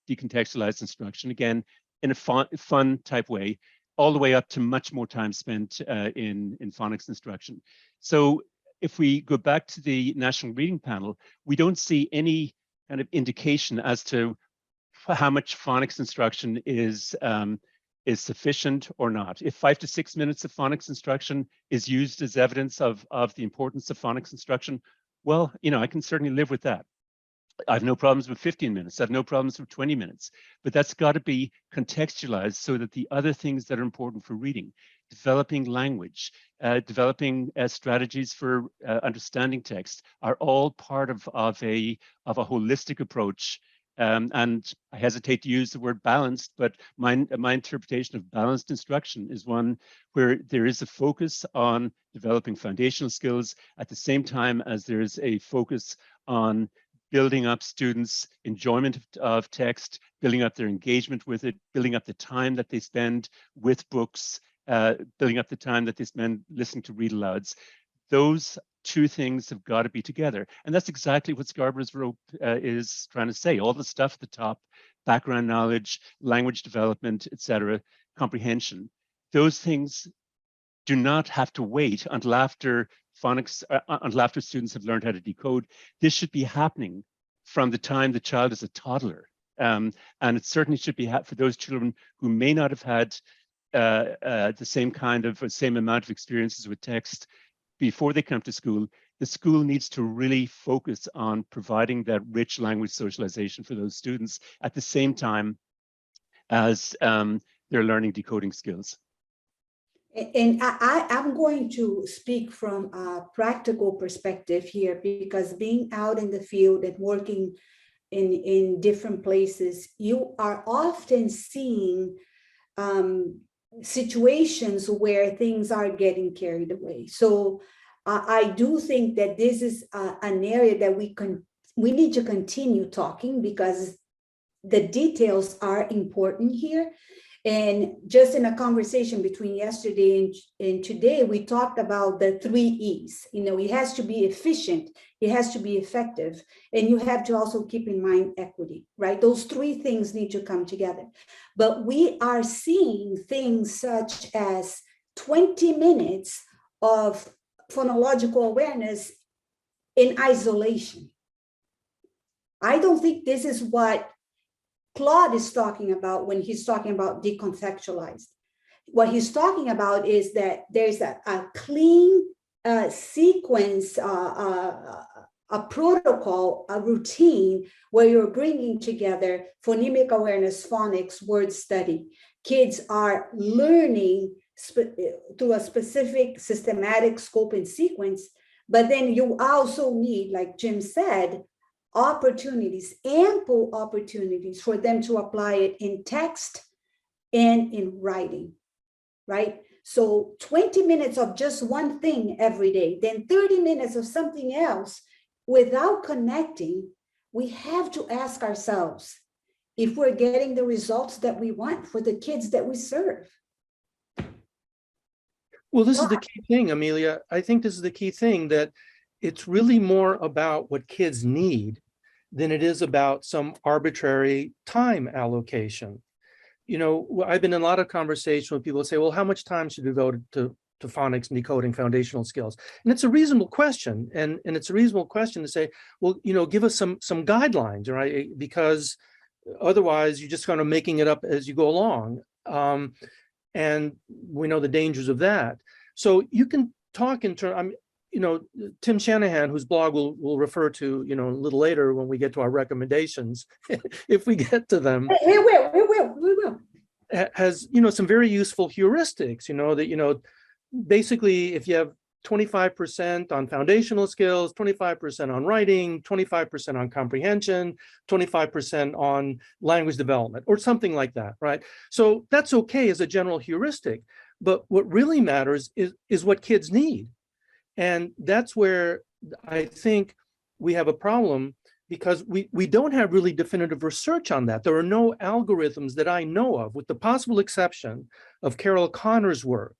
decontextualized instruction, again, in a fun type way, all the way up to much more time spent in phonics instruction. So if we go back to the National Reading Panel, we don't see any kind of indication as to how much phonics instruction is sufficient or not. If 5 to 6 minutes of phonics instruction is used as evidence of the importance of phonics instruction, well, I can certainly live with that. I have no problems with 15 minutes. I have no problems with 20 minutes, but that's got to be contextualized so that the other things that are important for reading, developing language, developing strategies for understanding text, are all part of a holistic approach. And I hesitate to use the word balanced, but my interpretation of balanced instruction is one where there is a focus on developing foundational skills at the same time as there is a focus on building up students' enjoyment of text, building up their engagement with it, building up the time that they spend with books, building up the time that they spend listening to read alouds. Those two things have got to be together. And that's exactly what Scarborough's rope is trying to say. All the stuff at the top, background knowledge, language development, etc., comprehension, those things do not have to wait until after phonics, until after students have learned how to decode. This should be happening from the time the child is a toddler. And it certainly should be for those children who may not have had the same amount of experiences with text before they come to school. The school needs to really focus on providing that rich language socialization for those students at the same time as they're learning decoding skills. And I'm going to speak from a practical perspective here, because being out in the field and working in different places, you are often seeing situations where things are getting carried away. So I do think that this is an area that we need to continue talking, because the details are important here. And just in a conversation between yesterday and today, we talked about the 3 E's. It has to be efficient, it has to be effective, and you have to also keep in mind equity, right? Those 3 things need to come together. But we are seeing things such as 20 minutes of phonological awareness in isolation. I don't think this is what Claude is talking about when he's talking about decontextualized. What he's talking about is that there's a clean sequence, a protocol, a routine where you're bringing together phonemic awareness, phonics, word study. Kids are learning through a specific systematic scope and sequence, but then you also need, like Jim said, opportunities, ample opportunities for them to apply it in text and in writing, right? So 20 minutes of just one thing every day, then 30 minutes of something else without connecting. We have to ask ourselves if we're getting the results that we want for the kids that we serve. Well, this is the key thing, Amelia. I think this is the key thing, that it's really more about what kids need than it is about some arbitrary time allocation. I've been in a lot of conversations with people who say, well, how much time should be devoted to phonics and decoding foundational skills? And it's a reasonable question. And it's a reasonable question to say, well, give us some guidelines, right? Because otherwise you're just kind of making it up as you go along. And we know the dangers of that. So you can talk in terms, Tim Shanahan, whose blog we'll refer to, a little later when we get to our recommendations, if we get to them. We will. Has, some very useful heuristics, that, basically if you have 25% on foundational skills, 25% on writing, 25% on comprehension, 25% on language development, or something like that, right? So that's okay as a general heuristic, but what really matters is what kids need. And that's where I think we have a problem, because we don't have really definitive research on that. There are no algorithms that I know of, with the possible exception of Carol Connor's work,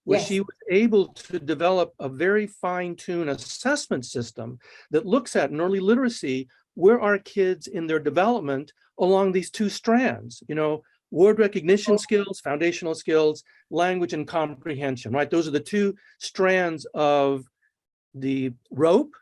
where Yes. she was able to develop a very fine-tuned assessment system that looks at in early literacy, where are kids in their development along these two strands, word recognition skills, foundational skills, language and comprehension, right? Those are the two strands of the rope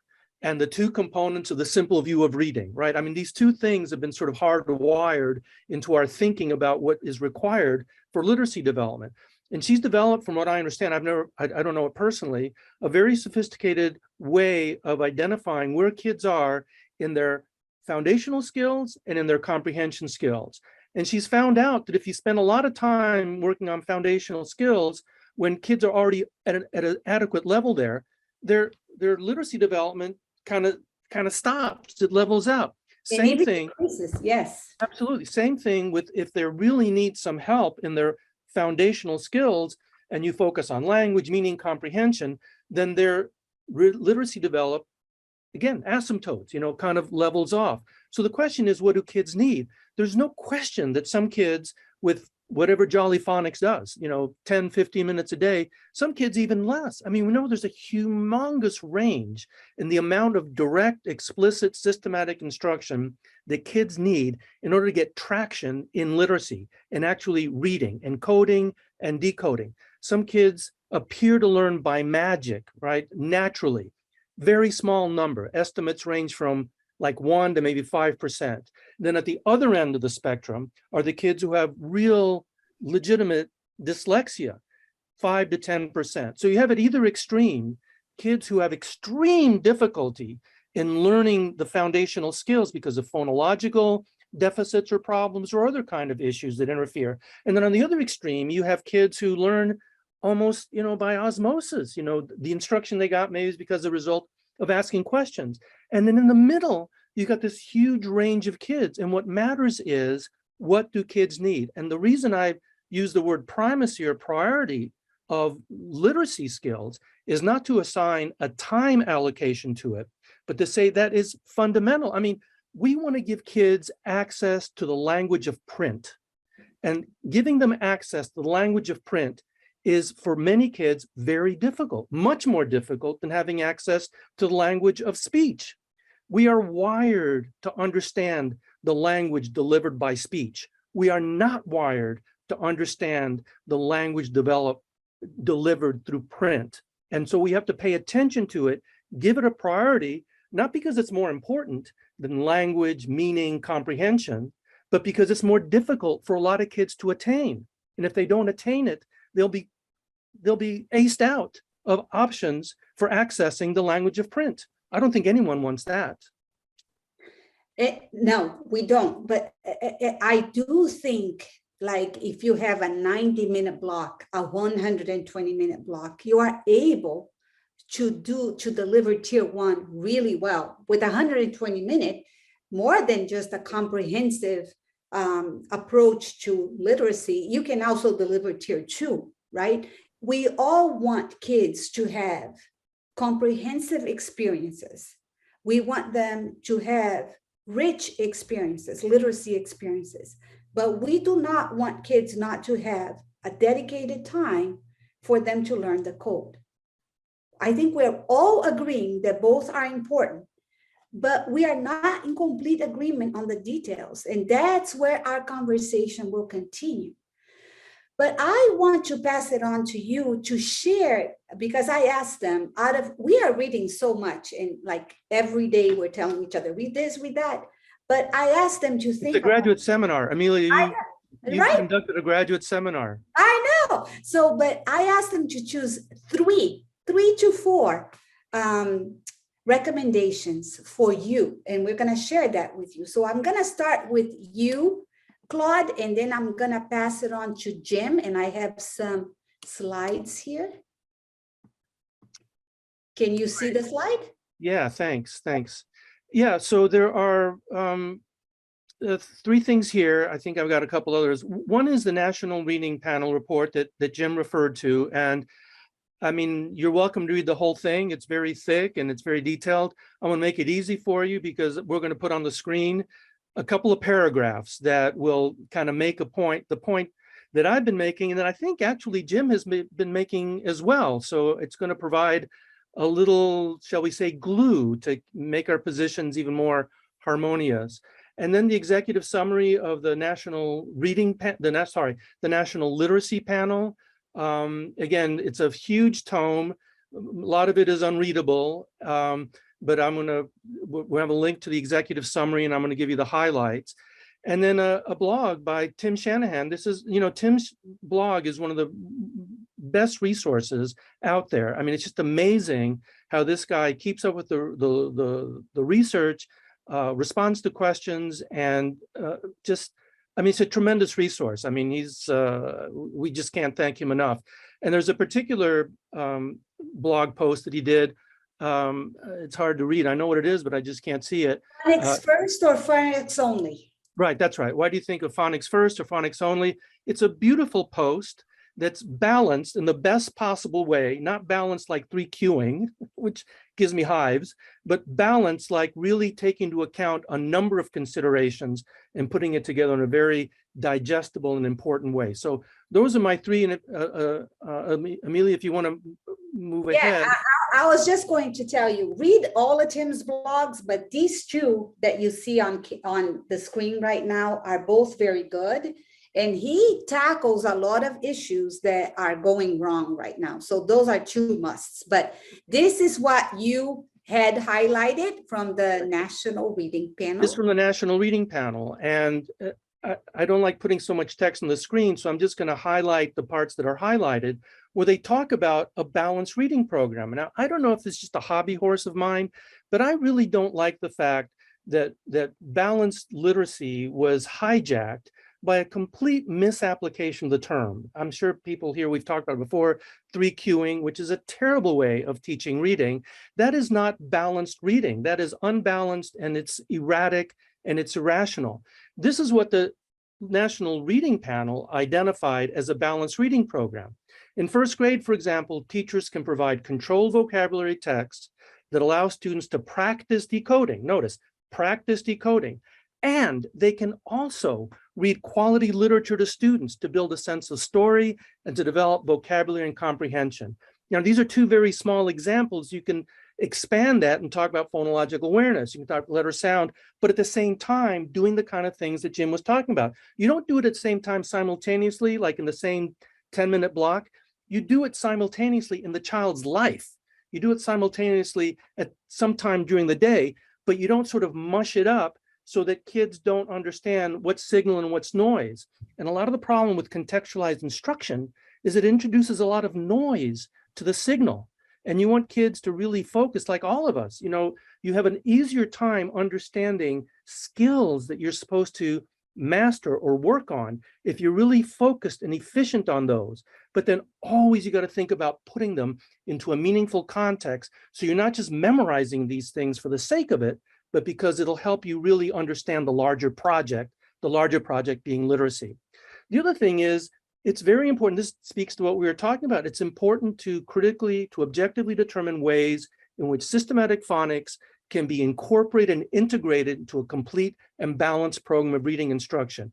and the two components of the simple view of reading, right? I mean, these two things have been sort of hardwired into our thinking about what is required for literacy development. And she's developed, from what I understand, I don't know it personally, a very sophisticated way of identifying where kids are in their foundational skills and in their comprehension skills. And she's found out that if you spend a lot of time working on foundational skills, when kids are already at an adequate level there, their literacy development kind of stops, it levels out. Same thing. Yes. Absolutely. Same thing with if they really need some help in their foundational skills and you focus on language, meaning, comprehension, then their literacy develop, again, asymptotes, kind of levels off. So the question is, what do kids need? There's no question that some kids with whatever Jolly Phonics does, 10, 15 minutes a day, some kids even less. I mean, we know there's a humongous range in the amount of direct, explicit, systematic instruction that kids need in order to get traction in literacy and actually reading, encoding and decoding. Some kids appear to learn by magic, right? Naturally. Very small number. Estimates range from like 1 to maybe 5%. Then at the other end of the spectrum are the kids who have real legitimate dyslexia, 5 to 10%. So you have at either extreme, kids who have extreme difficulty in learning the foundational skills because of phonological deficits or problems or other kind of issues that interfere. And then on the other extreme, you have kids who learn almost, by osmosis, the instruction they got maybe is because of a result of asking questions. And then in the middle, you got this huge range of kids. And what matters is, what do kids need? And the reason I use the word primacy or priority of literacy skills is not to assign a time allocation to it, but to say that is fundamental. I mean, we want to give kids access to the language of print, and giving them access to the language of print is for many kids very difficult, much more difficult than having access to the language of speech. We are wired to understand the language delivered by speech. We are not wired to understand the language delivered through print. And so we have to pay attention to it, give it a priority, not because it's more important than language, meaning, comprehension, but because it's more difficult for a lot of kids to attain. And if they don't attain it, they'll be aced out of options for accessing the language of print. I don't think anyone wants that. No, we don't. But I do think, like, if you have a 90-minute block, a 120-minute block, you are able to deliver tier 1 really well. With 120-minute, more than just a comprehensive approach to literacy, you can also deliver tier 2, right? We all want kids to have comprehensive experiences. We want them to have rich experiences, literacy experiences, but we do not want kids not to have a dedicated time for them to learn the code. I think we're all agreeing that both are important, but we are not in complete agreement on the details, and that's where our conversation will continue. But I want to pass it on to you to share, because I asked them, we are reading so much, and like every day we're telling each other, read this, read that. But I asked them to think. It's a graduate seminar. Amelia, you right? conducted a graduate seminar. I know. So, but I asked them to choose three to four recommendations for you. And we're going to share that with you. So I'm going to start with you, Claude, and then I'm going to pass it on to Jim. And I have some slides here. Can you see the slide? Yeah, thanks. Yeah, so there are 3 things here. I think I've got a couple others. One is the National Reading Panel report that Jim referred to. And I mean, you're welcome to read the whole thing. It's very thick and it's very detailed. I'm going to make it easy for you because we're going to put on the screen a couple of paragraphs that will kind of make a point, the point that I've been making, and that I think actually Jim has been making as well. So it's going to provide a little, shall we say, glue to make our positions even more harmonious. And then the executive summary of the National the National Literacy Panel. Again, it's a huge tome. A lot of it is unreadable, but we'll have a link to the executive summary and I'm going to give you the highlights. And then a blog by Tim Shanahan. This is, Tim's blog is one of the best resources out there. I mean, it's just amazing how this guy keeps up with the research, responds to questions, and it's a tremendous resource. I mean, we just can't thank him enough. And there's a particular blog post that he did. It's hard to read. I know what it is, but I just can't see it. Phonics first or phonics only? Right, that's right. Why do you think of phonics first or phonics only? It's a beautiful post that's balanced in the best possible way, not balanced like 3Qing, which gives me hives, but balanced like really taking into account a number of considerations and putting it together in a very digestible and important way. So those are my three. And Amelia, if you want to move ahead. I was just going to tell you, read all of Tim's blogs, but these two that you see on the screen right now are both very good. And he tackles a lot of issues that are going wrong right now. So those are two musts. But this is what you had highlighted from the National Reading Panel. This is from the National Reading Panel. And I don't like putting so much text on the screen, so I'm just going to highlight the parts that are highlighted where they talk about a balanced reading program. Now, I don't know if it's just a hobby horse of mine, but I really don't like the fact that balanced literacy was hijacked by a complete misapplication of the term. I'm sure people here, we've talked about it before, 3Qing, which is a terrible way of teaching reading. That is not balanced reading. That is unbalanced, and it's erratic and it's irrational. This is what the National Reading Panel identified as a balanced reading program. In first grade, for example, teachers can provide controlled vocabulary text that allow students to practice decoding. Notice, practice decoding. And they can also read quality literature to students to build a sense of story and to develop vocabulary and comprehension. Now, these are two very small examples. You can expand that and talk about phonological awareness. You can talk letter sound, but at the same time, doing the kind of things that Jim was talking about. You don't do it at the same time simultaneously, like in the same 10-minute block. You do it simultaneously in the child's life. You do it simultaneously at some time during the day, but you don't sort of mush it up so that kids don't understand what's signal and what's noise. And a lot of the problem with contextualized instruction is it introduces a lot of noise to the signal. And you want kids to really focus, like all of us. You have an easier time understanding skills that you're supposed to master or work on if you're really focused and efficient on those. But then always you got to think about putting them into a meaningful context. So you're not just memorizing these things for the sake of it, but because it'll help you really understand the larger project being literacy. The other thing is, it's very important, this speaks to what we were talking about, it's important to objectively determine ways in which systematic phonics can be incorporated and integrated into a complete and balanced program of reading instruction.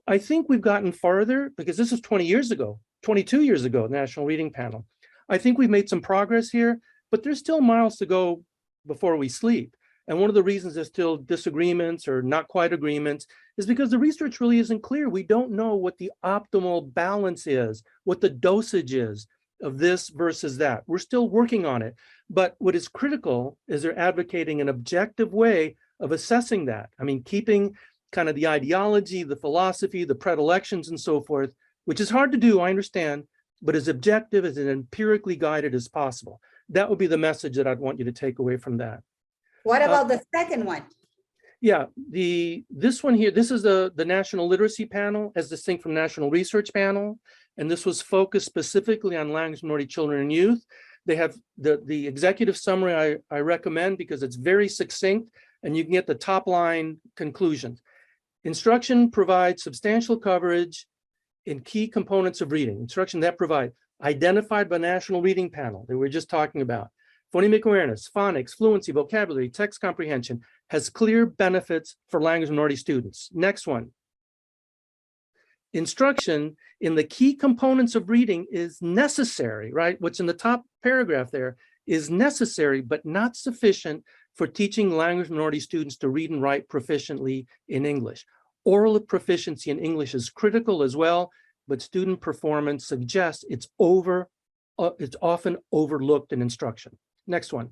I think we've gotten farther, because this was 22 years ago, the National Reading Panel. I think we've made some progress here, but there's still miles to go before we sleep. And one of the reasons there's still disagreements or not quite agreements is because the research really isn't clear. We don't know what the optimal balance is, what the dosage is of this versus that. We're still working on it. But what is critical is they're advocating an objective way of assessing that. I mean, keeping kind of the ideology, the philosophy, the predilections and so forth, which is hard to do, I understand, but as objective, as empirically guided as possible. That would be the message that I'd want you to take away from that. What about the second one? Yeah, this one here, this is the National Literacy Panel as distinct from National Research Panel. And this was focused specifically on language minority children and youth. They have the executive summary I recommend because it's very succinct and you can get the top line conclusions. Instruction provides substantial coverage in key components of reading. Instruction that provide identified by National Reading Panel that we were just talking about. Phonemic awareness, phonics, fluency, vocabulary, text comprehension has clear benefits for language minority students. Next one. Instruction in the key components of reading is necessary, right? What's in the top paragraph there is necessary, but not sufficient for teaching language minority students to read and write proficiently in English. Oral proficiency in English is critical as well, but student performance suggests it's often overlooked in instruction. Next one.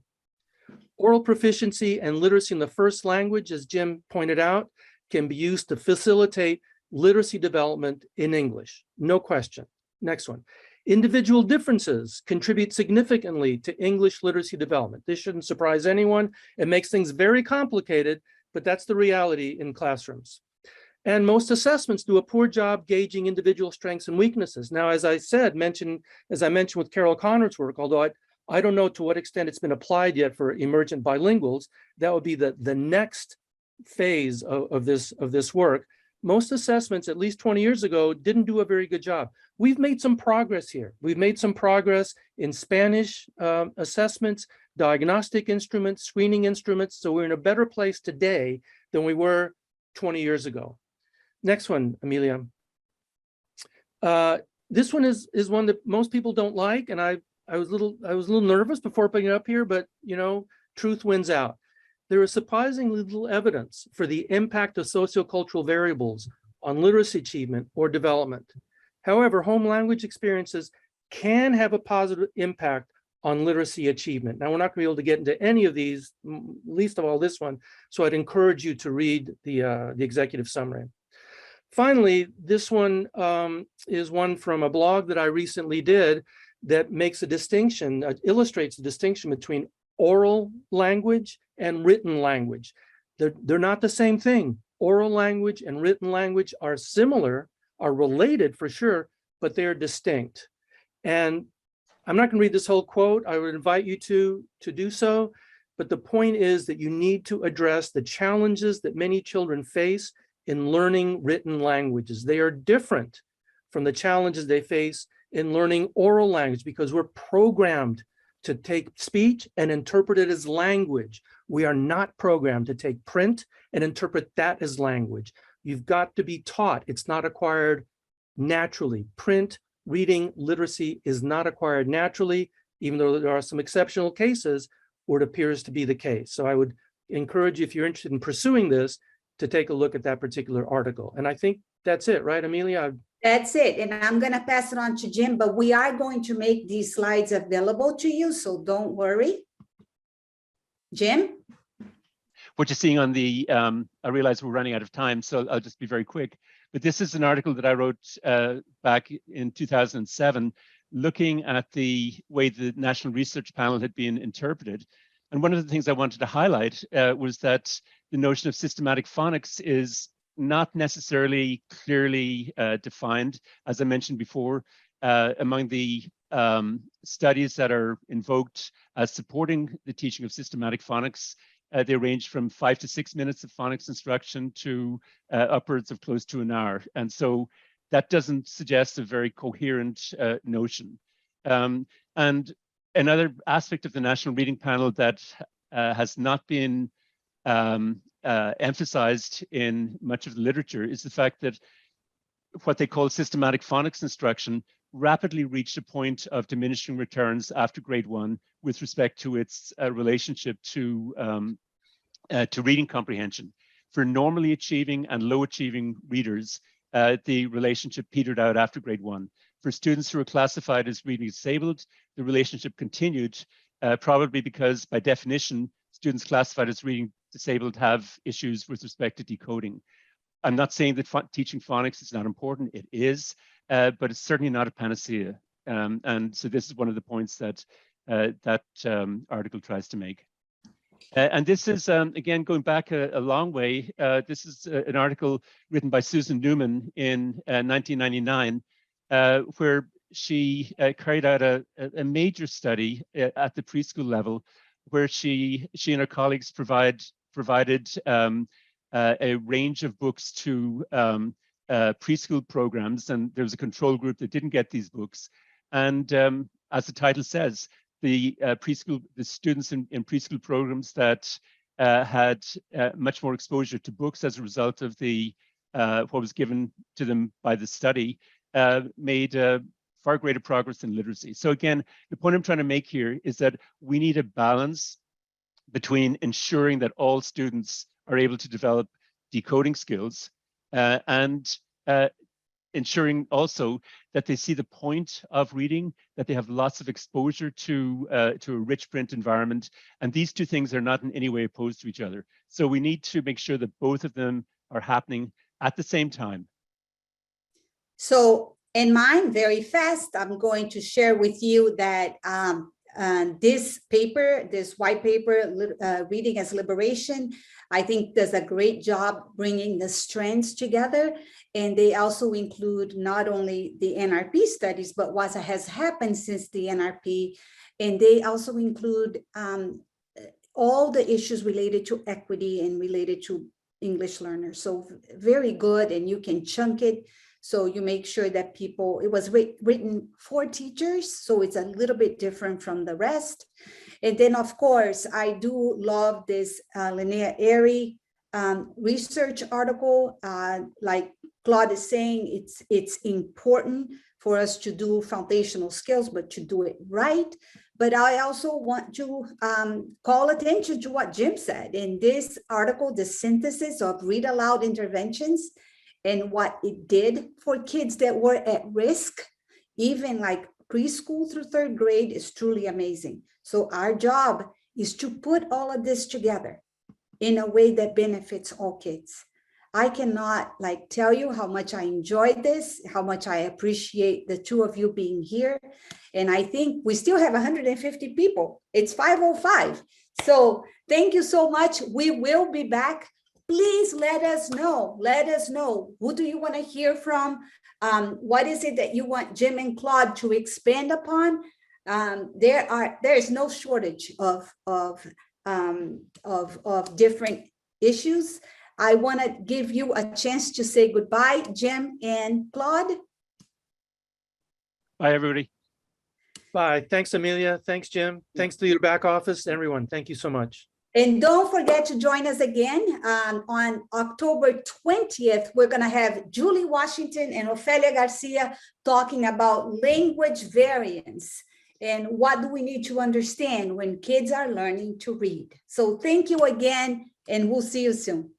Oral proficiency and literacy in the first language, as Jim pointed out, can be used to facilitate literacy development in English, no question. Next one. Individual differences contribute significantly to English literacy development. This shouldn't surprise anyone. It makes things very complicated, but that's the reality in classrooms. And most assessments do a poor job gauging individual strengths and weaknesses. Now, as I mentioned with Carol Conrad's work, although I don't know to what extent it's been applied yet for emergent bilinguals, that would be the next phase of this work. Most assessments, at least 20 years ago, didn't do a very good job. We've made some progress here. We've made some progress in Spanish assessments, diagnostic instruments, screening instruments. So we're in a better place today than we were 20 years ago. Next one, Amelia. This one is one that most people don't like, and I was a little nervous before putting it up here, but you know, truth wins out. There is surprisingly little evidence for the impact of sociocultural variables on literacy achievement or development. However, home language experiences can have a positive impact on literacy achievement. Now, we're not going to be able to get into any of these, least of all this one, so I'd encourage you to read the executive summary. Finally, this one is one from a blog that I recently did that makes a distinction, illustrates the distinction between oral language and written language. They're not the same thing. Oral language and written language are similar, are related for sure, but they're distinct. And I'm not going to read this whole quote. I would invite you to do so. But the point is that you need to address the challenges that many children face in learning written languages. They are different from the challenges they face in learning oral language because we're programmed to take speech and interpret it as language. We are not programmed to take print and interpret that as language. You've got to be taught. It's not acquired naturally. Print, reading, literacy is not acquired naturally, even though there are some exceptional cases where it appears to be the case. So I would encourage you, if you're interested in pursuing this, to take a look at that particular article. And I think that's it, right, Amelia? That's it. And I'm going to pass it on to Jim, but we are going to make these slides available to you, so don't worry. Jim? What you're seeing on the, I realize we're running out of time, so I'll just be very quick. But this is an article that I wrote back in 2007, looking at the way the National Research Panel had been interpreted. And one of the things I wanted to highlight was that the notion of systematic phonics is not necessarily clearly defined. As I mentioned before, among the studies that are invoked as supporting the teaching of systematic phonics, they range from 5 to 6 minutes of phonics instruction to upwards of close to an hour. And so that doesn't suggest a very coherent notion. And another aspect of the National Reading Panel that has not been emphasized in much of the literature is the fact that what they call systematic phonics instruction rapidly reached a point of diminishing returns after grade 1 with respect to its relationship to reading comprehension. For normally achieving and low achieving readers, the relationship petered out after grade 1. For students who are classified as reading disabled, the relationship continued, probably because by definition, students classified as reading disabled have issues with respect to decoding. I'm not saying that teaching phonics is not important, it is, but it's certainly not a panacea. And so this is one of the points that that article tries to make. And this is, again, going back a long way, this is an article written by Susan Newman in 1999, where she carried out a major study at the preschool level, where she and her colleagues provided a range of books to preschool programs, and there was a control group that didn't get these books. And as the title says, the students in preschool programs that had much more exposure to books as a result of the what was given to them by the study made far greater progress in literacy. So again, the point I'm trying to make here is that we need a balance between ensuring that all students are able to develop decoding skills and ensuring also that they see the point of reading, that they have lots of exposure to a rich print environment. And these two things are not in any way opposed to each other. So we need to make sure that both of them are happening at the same time. So in mine, very fast, I'm going to share with you that this paper, this white paper, Reading as Liberation, I think does a great job bringing the strands together. And they also include not only the NRP studies, but what has happened since the NRP. And they also include all the issues related to equity and related to English learners. So very good, and you can chunk it. So you make sure that people, it was written for teachers, so it's a little bit different from the rest. And then of course, I do love this Linnea Airy research article. Like Claude is saying, it's important for us to do foundational skills, but to do it right. But I also want to call attention to what Jim said in this article, the synthesis of read aloud interventions and what it did for kids that were at risk, even like preschool through third grade, is truly amazing. So our job is to put all of this together in a way that benefits all kids. I cannot tell you how much I enjoyed this, how much I appreciate the two of you being here. And I think we still have 150 people. It's 5:05. So thank you so much. We will be back. Please let us know. Let us know. Who do you want to hear from? What is it that you want Jim and Claude to expand upon? There is no shortage of different issues. I want to give you a chance to say goodbye, Jim and Claude. Bye, everybody. Bye. Thanks, Amelia. Thanks, Jim. Thanks to your back office, everyone. Thank you so much. And don't forget to join us again on October 20th. We're going to have Julie Washington and Ofelia Garcia talking about language variance and what do we need to understand when kids are learning to read. So thank you again, and we'll see you soon.